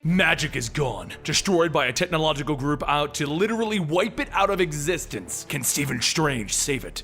Magic is gone, destroyed by a technological group out to literally wipe it out of existence. Can Stephen Strange save it?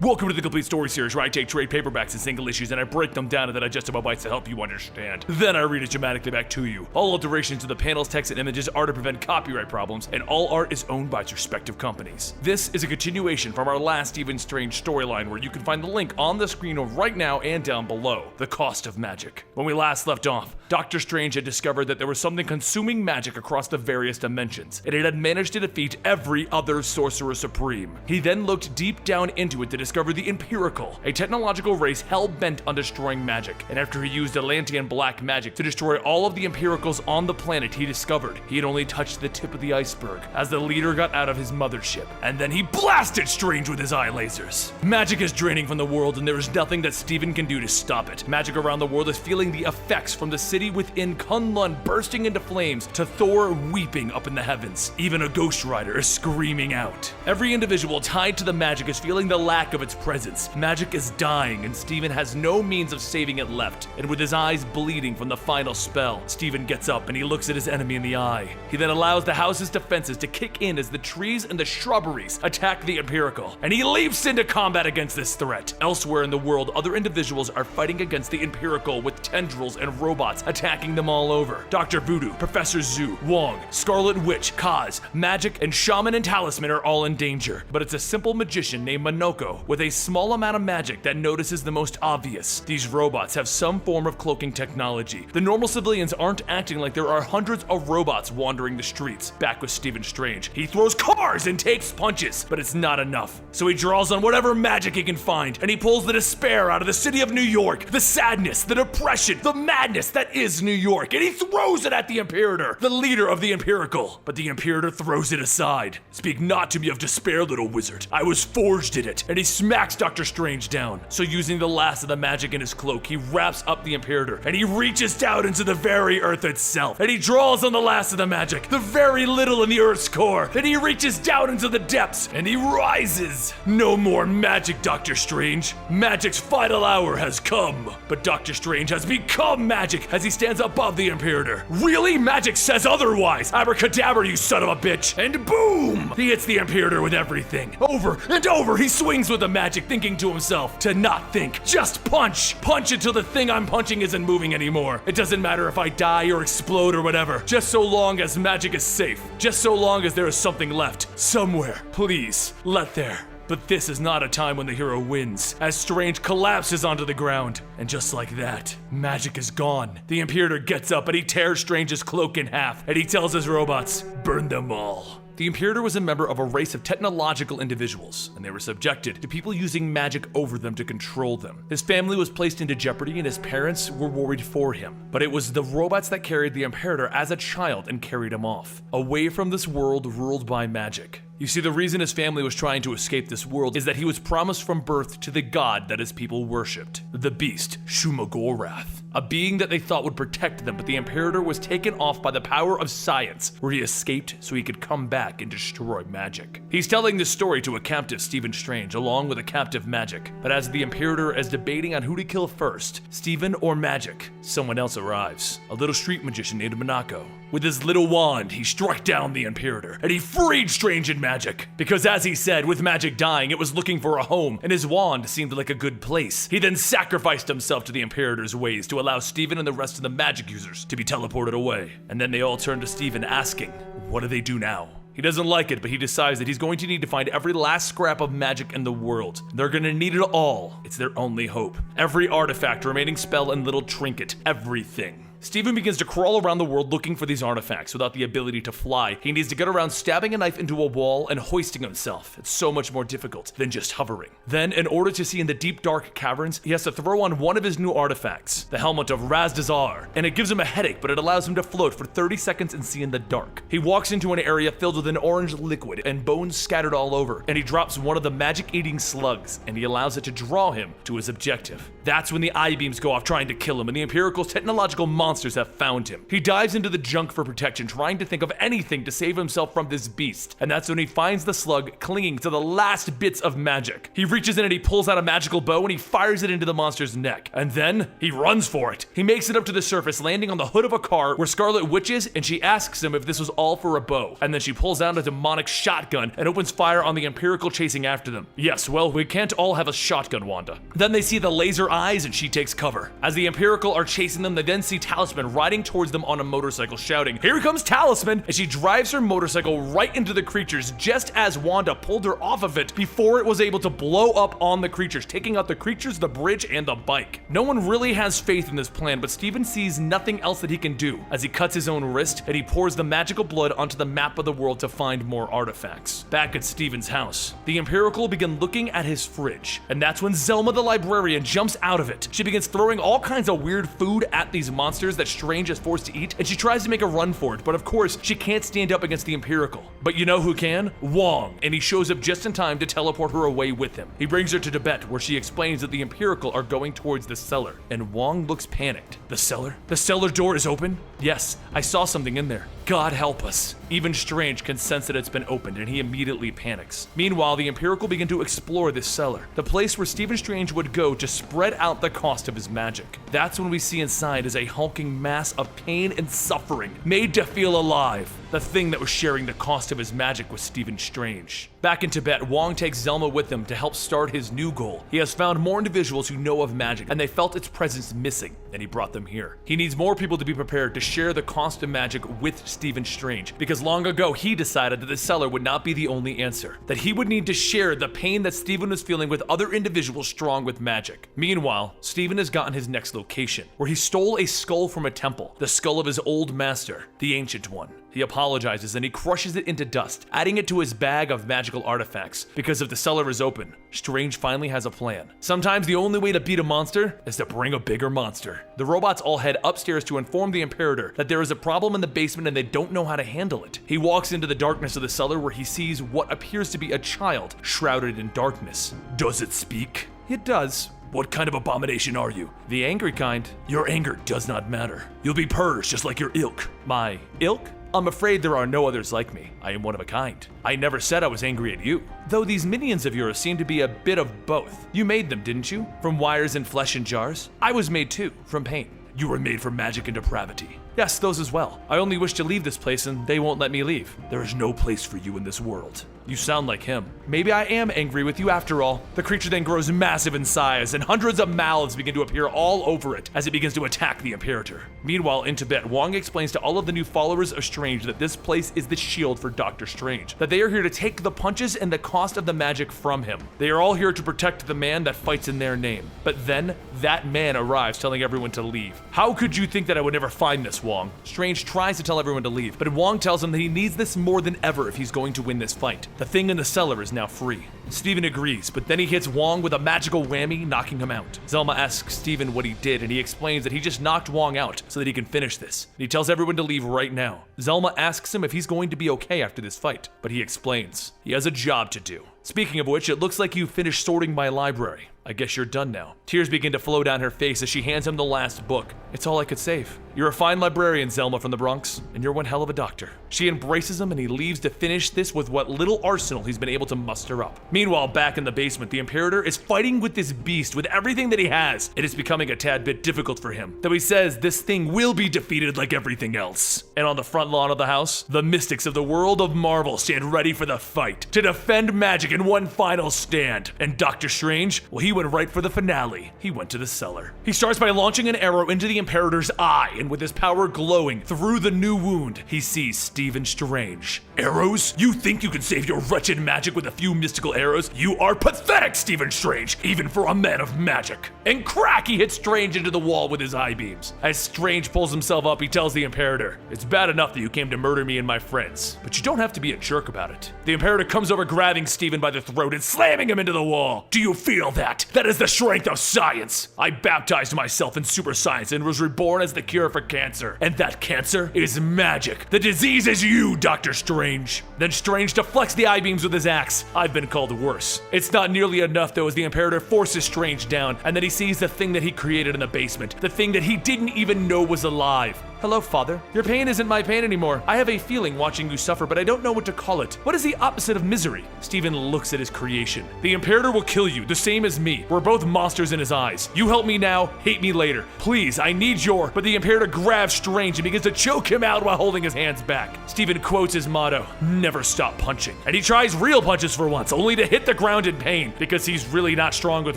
Welcome to the Complete Story Series, where I take trade paperbacks and single issues and I break them down into digestible bites to help you understand. Then I read it dramatically back to you. All alterations to the panels, text, and images are to prevent copyright problems, and all art is owned by its respective companies. This is a continuation from our last Stephen Strange storyline, where you can find the link on the screen right now and down below. The cost of magic. When we last left off, Dr. Strange had discovered that there was something consuming magic across the various dimensions, and it had managed to defeat every other Sorcerer Supreme. He then looked deep down into it to discover the Empirical, a technological race hell-bent on destroying magic. And after he used Atlantean black magic to destroy all of the Empiricals on the planet, he discovered he had only touched the tip of the iceberg as the leader got out of his mothership. And then he blasted Strange with his eye lasers. Magic is draining from the world, and there is nothing that Stephen can do to stop it. Magic around the world is feeling the effects, from the city within Kunlun bursting into flames to Thor weeping up in the heavens. Even a Ghost Rider is screaming out. Every individual tied to the magic is feeling the lack of its presence. Magic is dying, and Stephen has no means of saving it left. And with his eyes bleeding from the final spell, Stephen gets up and he looks at his enemy in the eye. He then allows the house's defenses to kick in as the trees and the shrubberies attack the Empirical, and he leaps into combat against this threat. Elsewhere in the world, other individuals are fighting against the Empirical with tendrils and robots attacking them all over. Dr. Voodoo, Professor Zhu, Wong, Scarlet Witch, Kaz, Magic, and Shaman and Talisman are all in danger. But it's a simple magician named Monoko with a small amount of magic that notices the most obvious. These robots have some form of cloaking technology. The normal civilians aren't acting like there are hundreds of robots wandering the streets. Back with Stephen Strange, he throws cars and takes punches, but it's not enough. So he draws on whatever magic he can find, and he pulls the despair out of the city of New York, the sadness, the depression, the madness that is New York, and he throws it at the Imperator, the leader of the Empirical. But the Imperator throws it aside. Speak not to me of despair, little wizard. I was forged in it. And he smacks Dr. Strange down. So using the last of the magic in his cloak, he wraps up the Imperator, and he reaches down into the very earth itself, and he draws on the last of the magic, the very little in the earth's core. Then he reaches down into the depths, and he rises. No more magic, Dr. Strange. Magic's final hour has come. But Dr. Strange has become magic as he stands above the Imperator. Really? Magic says otherwise. Abracadabra, you son of a bitch. And boom! He hits the Imperator with everything. Over and over, he swings with the magic, thinking to himself to not think, just punch. Punch until the thing I'm punching isn't moving anymore. It doesn't matter if I die or explode or whatever, just so long as magic is safe. Just so long as there is something left. Somewhere. Please, let there. But this is not a time when the hero wins, as Strange collapses onto the ground. And just like that, magic is gone. The Imperator gets up and he tears Strange's cloak in half, and he tells his robots, burn them all. The Imperator was a member of a race of technological individuals, and they were subjected to people using magic over them to control them. His family was placed into jeopardy, and his parents were worried for him. But it was the robots that carried the Imperator as a child and carried him off, away from this world ruled by magic. You see, the reason his family was trying to escape this world is that he was promised from birth to the god that his people worshipped, the beast, Shumagorath, a being that they thought would protect them, but the Imperator was taken off by the power of science, where he escaped so he could come back and destroy magic. He's telling this story to a captive Stephen Strange, along with a captive Magic, but as the Imperator is debating on who to kill first, Stephen or Magic, someone else arrives, a little street magician named Monoko. With his little wand, he struck down the Imperator, and he freed Strange and Magic. Because as he said, with Magic dying, it was looking for a home, and his wand seemed like a good place. He then sacrificed himself to the Imperator's ways to allow Stephen and the rest of the magic users to be teleported away. And then they all turned to Stephen asking, what do they do now? He doesn't like it, but he decides that he's going to need to find every last scrap of magic in the world. They're gonna need it all. It's their only hope. Every artifact, remaining spell, and little trinket. Everything. Stephen begins to crawl around the world looking for these artifacts. Without the ability to fly, he needs to get around stabbing a knife into a wall and hoisting himself. It's so much more difficult than just hovering. Then, in order to see in the deep dark caverns, he has to throw on one of his new artifacts, the helmet of Razdazar, and it gives him a headache, but it allows him to float for 30 seconds and see in the dark. He walks into an area filled with an orange liquid and bones scattered all over, and he drops one of the magic-eating slugs, and he allows it to draw him to his objective. That's when the eye beams go off trying to kill him, and the Empirical's technological monster monsters have found him. He dives into the junk for protection, trying to think of anything to save himself from this beast, and that's when he finds the slug clinging to the last bits of magic. He reaches in and he pulls out a magical bow and he fires it into the monster's neck, and then he runs for it. He makes it up to the surface, landing on the hood of a car where Scarlet Witch is, and she asks him if this was all for a bow, and then she pulls out a demonic shotgun and opens fire on the Imperial chasing after them. Yes, well, we can't all have a shotgun, Wanda. Then they see the laser eyes and she takes cover. As the Imperial are chasing them, they then see Talisman riding towards them on a motorcycle, shouting, "Here comes Talisman!" And she drives her motorcycle right into the creatures just as Wanda pulled her off of it before it was able to blow up on the creatures, taking out the creatures, the bridge, and the bike. No one really has faith in this plan, but Steven sees nothing else that he can do as he cuts his own wrist and he pours the magical blood onto the map of the world to find more artifacts. Back at Steven's house, the Imperial begin looking at his fridge, and that's when Zelma the librarian jumps out of it. She begins throwing all kinds of weird food at these monsters that Strange is forced to eat, and she tries to make a run for it, but of course, she can't stand up against the Imperial. But you know who can? Wong, and he shows up just in time to teleport her away with him. He brings her to Tibet, where she explains that the Imperial are going towards the cellar, and Wong looks panicked. The cellar? The cellar door is open? Yes, I saw something in there. God help us. Even Strange can sense that it's been opened, and he immediately panics. Meanwhile, the Imperial begin to explore this cellar, the place where Stephen Strange would go to spread out the cost of his magic. That's when we see inside is a hulking mass of pain and suffering, made to feel alive. The thing that was sharing the cost of his magic was Stephen Strange. Back in Tibet, Wong takes Zelma with him to help start his new goal. He has found more individuals who know of magic, and they felt its presence missing, and he brought them here. He needs more people to be prepared to share the cost of magic with Stephen Strange, because long ago he decided that the cellar would not be the only answer, that he would need to share the pain that Stephen was feeling with other individuals strong with magic. Meanwhile, Stephen has gotten his next location, where he stole a skull from a temple, the skull of his old master, the Ancient One. He apologizes and he crushes it into dust, adding it to his bag of magical artifacts, because if the cellar is open, Strange finally has a plan. Sometimes the only way to beat a monster is to bring a bigger monster. The robots all head upstairs to inform the Imperator that there is a problem in the basement and they don't know how to handle it. He walks into the darkness of the cellar where he sees what appears to be a child shrouded in darkness. Does it speak? It does. What kind of abomination are you? The angry kind. Your anger does not matter. You'll be purged just like your ilk. My ilk? I'm afraid there are no others like me. I am one of a kind. I never said I was angry at you. Though these minions of yours seem to be a bit of both. You made them, didn't you? From wires and flesh and jars? I was made too, from pain. You were made for magic and depravity. Yes, those as well. I only wish to leave this place and they won't let me leave. There is no place for you in this world. You sound like him. Maybe I am angry with you after all. The creature then grows massive in size, and hundreds of mouths begin to appear all over it as it begins to attack the Imperator. Meanwhile, in Tibet, Wong explains to all of the new followers of Strange that this place is the shield for Dr. Strange, that they are here to take the punches and the cost of the magic from him. They are all here to protect the man that fights in their name. But then, that man arrives telling everyone to leave. How could you think that I would never find this, Wong? Strange tries to tell everyone to leave, but Wong tells him that he needs this more than ever if he's going to win this fight. The thing in the cellar is now free. Steven agrees, but then he hits Wong with a magical whammy, knocking him out. Zelma asks Steven what he did, and he explains that he just knocked Wong out so that he can finish this. He tells everyone to leave right now. Zelma asks him if he's going to be okay after this fight, but he explains he has a job to do. Speaking of which, it looks like you finished sorting my library. I guess you're done now. Tears begin to flow down her face as she hands him the last book. It's all I could save. You're a fine librarian, Zelma from the Bronx, and you're one hell of a doctor. She embraces him and he leaves to finish this with what little arsenal he's been able to muster up. Meanwhile, back in the basement, the Imperator is fighting with this beast with everything that he has. It is becoming a tad bit difficult for him, though he says this thing will be defeated like everything else. And on the front lawn of the house, the mystics of the world of Marvel stand ready for the fight, to defend magic in one final stand. And Dr. Strange, well, he went right for the finale. He went to the cellar. He starts by launching an arrow into the Imperator's eye, and with his power glowing through the new wound, he sees Stephen Strange. Arrows? You think you can save your wretched magic with a few mystical arrows? You are pathetic, Stephen Strange, even for a man of magic. And crack, he hits Strange into the wall with his eye beams. As Strange pulls himself up, he tells the Imperator, it's bad enough that you came to murder me and my friends, but you don't have to be a jerk about it. The Imperator comes over, grabbing Stephen by the throat and slamming him into the wall. Do you feel that? That is the strength of science. I baptized myself in super science and was reborn as the cure for cancer. And that cancer is magic. The disease is you, Dr. Strange. Then Strange deflects the eye beams with his axe. I've been called the worse. It's not nearly enough though, as the Imperator forces Strange down, and then he sees the thing that he created in the basement, the thing that he didn't even know was alive. Hello, Father. Your pain isn't my pain anymore. I have a feeling watching you suffer, but I don't know what to call it. What is the opposite of misery? Stephen looks at his creation. The Imperator will kill you, the same as me. We're both monsters in his eyes. You help me now, hate me later. Please, I need your... But the Imperator grabs Strange and begins to choke him out while holding his hands back. Stephen quotes his motto, never stop punching. And he tries real punches for once, only to hit the ground in pain, because he's really not strong with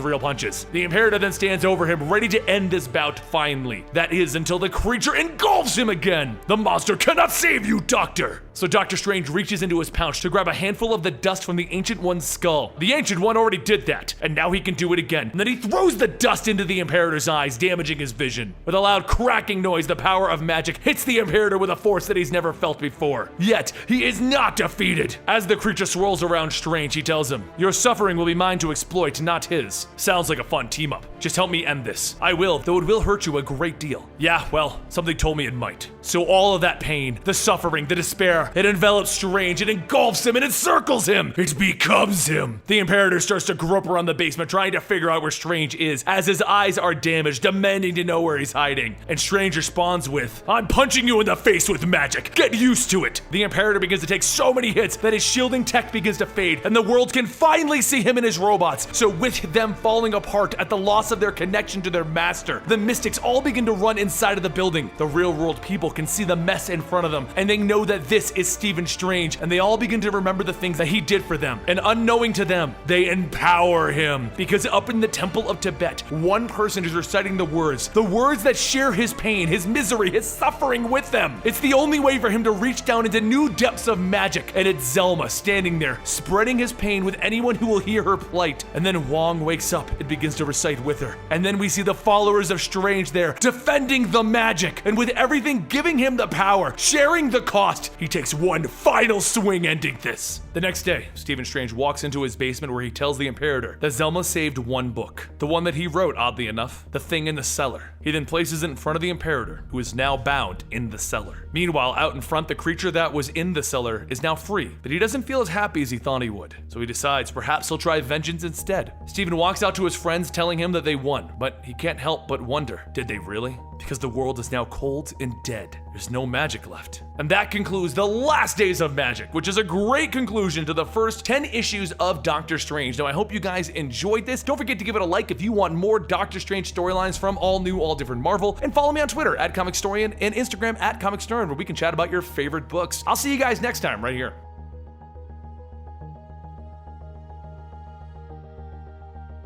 real punches. The Imperator then stands over him, ready to end this bout finally. That is, until the creature engulfs him again. The monster cannot save you, Doctor! So Doctor Strange reaches into his pouch to grab a handful of the dust from the Ancient One's skull. The Ancient One already did that, and now he can do it again. And then he throws the dust into the Imperator's eyes, damaging his vision. With a loud cracking noise, the power of magic hits the Imperator with a force that he's never felt before. Yet, he is not defeated. As the creature swirls around Strange, he tells him, your suffering will be mine to exploit, not his. Sounds like a fun team-up. Just help me end this. I will, though it will hurt you a great deal. Yeah, well, something told me it might. So all of that pain, the suffering, the despair, it envelops Strange, it engulfs him, and encircles him. It becomes him. The Imperator starts to grope around the basement, trying to figure out where Strange is, as his eyes are damaged, demanding to know where he's hiding. And Strange responds with, I'm punching you in the face with magic. Get used to it. The Imperator begins to take so many hits that his shielding tech begins to fade, and the world can finally see him and his robots. So with them falling apart at the loss of their connection to their master, the mystics all begin to run inside of the building. The real world people can see the mess in front of them, and they know that this is Stephen Strange, and they all begin to remember the things that he did for them. And unknowing to them, they empower him. Because up in the Temple of Tibet, one person is reciting the words that share his pain, his misery, his suffering with them. It's the only way for him to reach down into new depths of magic. And it's Zelma standing there, spreading his pain with anyone who will hear her plight. And then Wong wakes up and begins to recite with her. And then we see the followers of Strange there, defending the magic, and with everything giving him the power, sharing the cost, he takes one final swing ending this. The next day, Stephen Strange walks into his basement where he tells the Imperator that Zelma saved one book. The one that he wrote, oddly enough, The Thing in the Cellar. He then places it in front of the Imperator, who is now bound in the cellar. Meanwhile, out in front, the creature that was in the cellar is now free, but he doesn't feel as happy as he thought he would. So he decides perhaps he'll try vengeance instead. Stephen walks out to his friends telling him that they won, but he can't help but wonder, did they really? Because the world is now cold and dead. There's no magic left. And that concludes the last days of magic, which is a great conclusion to the first 10 issues of Doctor Strange. Now, I hope you guys enjoyed this. Don't forget to give it a like if you want more Doctor Strange storylines from all new, all different Marvel. And follow me on Twitter at Comicstorian and Instagram at Comicstorian, where we can chat about your favorite books. I'll see you guys next time right here.